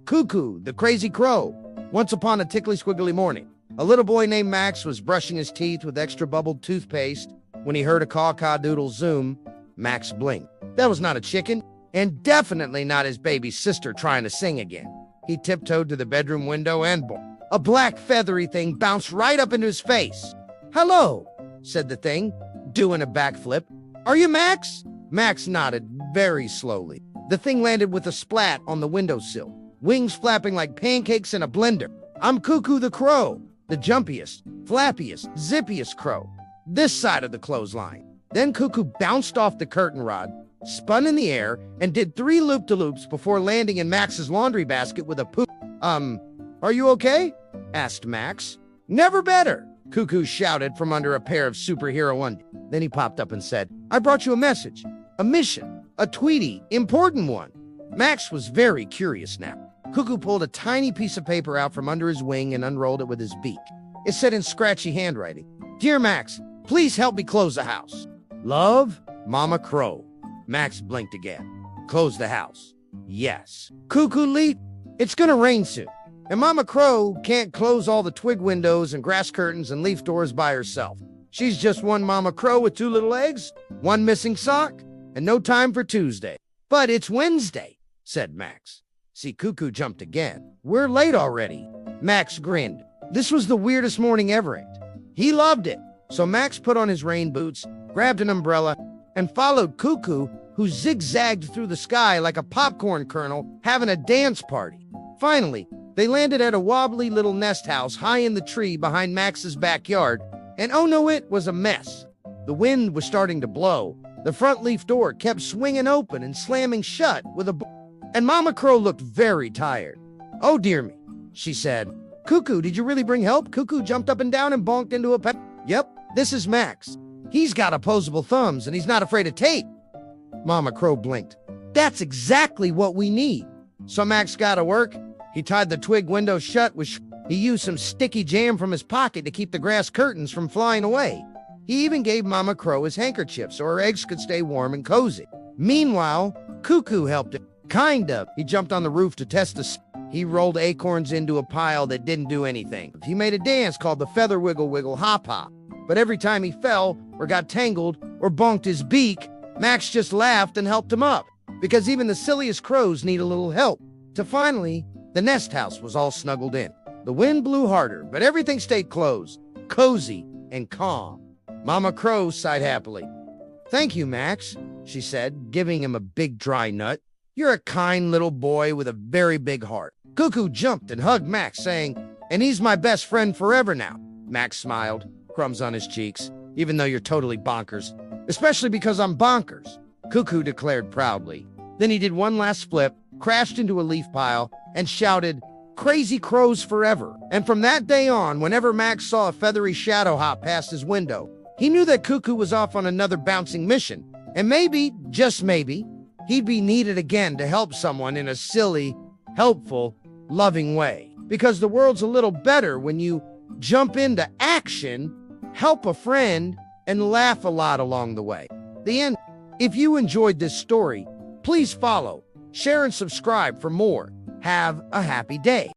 Cuckoo, the Crazy Crow. Once upon a tickly squiggly morning, a little boy named Max was brushing his teeth with extra bubbled toothpaste when he heard a caw-caw-doodle zoom. Max blinked. That was not a chicken, and definitely not his baby sister trying to sing again. He tiptoed to the bedroom window and boom, a black feathery thing bounced right up into his face. "Hello," said the thing, doing a backflip. "Are you Max?" Max nodded very slowly. The thing landed with a splat on the windowsill, wings flapping like pancakes in a blender. "I'm Cuckoo the Crow, the jumpiest, flappiest, zippiest crow. This side of the clothesline." Then Cuckoo bounced off the curtain rod, spun in the air, and did 3 loop-de-loops before landing in Max's laundry basket with a poop. Are you okay?" asked Max. "Never better," Cuckoo shouted from under a pair of superhero undies. Then he popped up and said, "I brought you a message, a mission, a Tweety, important one." Max was very curious now. Cuckoo pulled a tiny piece of paper out from under his wing and unrolled it with his beak. It said in scratchy handwriting, "Dear Max, please help me close the house. Love, Mama Crow." Max blinked again. Close the house. Yes. Cuckoo leaped. It's gonna rain soon, and Mama Crow can't close all the twig windows and grass curtains and leaf doors by herself. She's just one Mama Crow with 2 little eggs, 1 missing sock, and no time for Tuesday. "But it's Wednesday," said Max. See, Cuckoo jumped again. "We're late already." Max grinned. This was the weirdest morning ever. He loved it. So Max put on his rain boots, grabbed an umbrella, and followed Cuckoo, who zigzagged through the sky like a popcorn kernel having a dance party. Finally, they landed at a wobbly little nest house high in the tree behind Max's backyard, and oh no, it was a mess. The wind was starting to blow. The front leaf door kept swinging open and slamming shut with a and Mama Crow looked very tired. "Oh dear me," she said. "Cuckoo, did you really bring help?" Cuckoo jumped up and down and bonked into a pet. "Yep, this is Max. He's got opposable thumbs and he's not afraid of tape." Mama Crow blinked. "That's exactly what we need." So Max got to work. He tied the twig window shut with he used some sticky jam from his pocket to keep the grass curtains from flying away. He even gave Mama Crow his handkerchief so her eggs could stay warm and cozy. Meanwhile, Cuckoo helped him. Kind of. He jumped on the roof to test the He rolled acorns into a pile that didn't do anything. He made a dance called the Feather Wiggle Wiggle Hop Hop. But every time he fell, or got tangled, or bonked his beak, Max just laughed and helped him up. Because even the silliest crows need a little help. To finally, the nest house was all snuggled in. The wind blew harder, but everything stayed closed, cozy, and calm. Mama Crow sighed happily. "Thank you, Max," she said, giving him a big dry nut. "You're a kind little boy with a very big heart." Cuckoo jumped and hugged Max, saying, "And he's my best friend forever now." Max smiled, crumbs on his cheeks. "Even though you're totally bonkers. Especially because I'm bonkers," Cuckoo declared proudly. Then he did one last flip, crashed into a leaf pile, and shouted, "Crazy crows forever." And from that day on, whenever Max saw a feathery shadow hop past his window, he knew that Cuckoo was off on another bouncing mission. And maybe, just maybe, he'd be needed again to help someone in a silly, helpful, loving way. Because the world's a little better when you jump into action, help a friend, and laugh a lot along the way. The end. If you enjoyed this story, please follow, share, and subscribe for more. Have a happy day.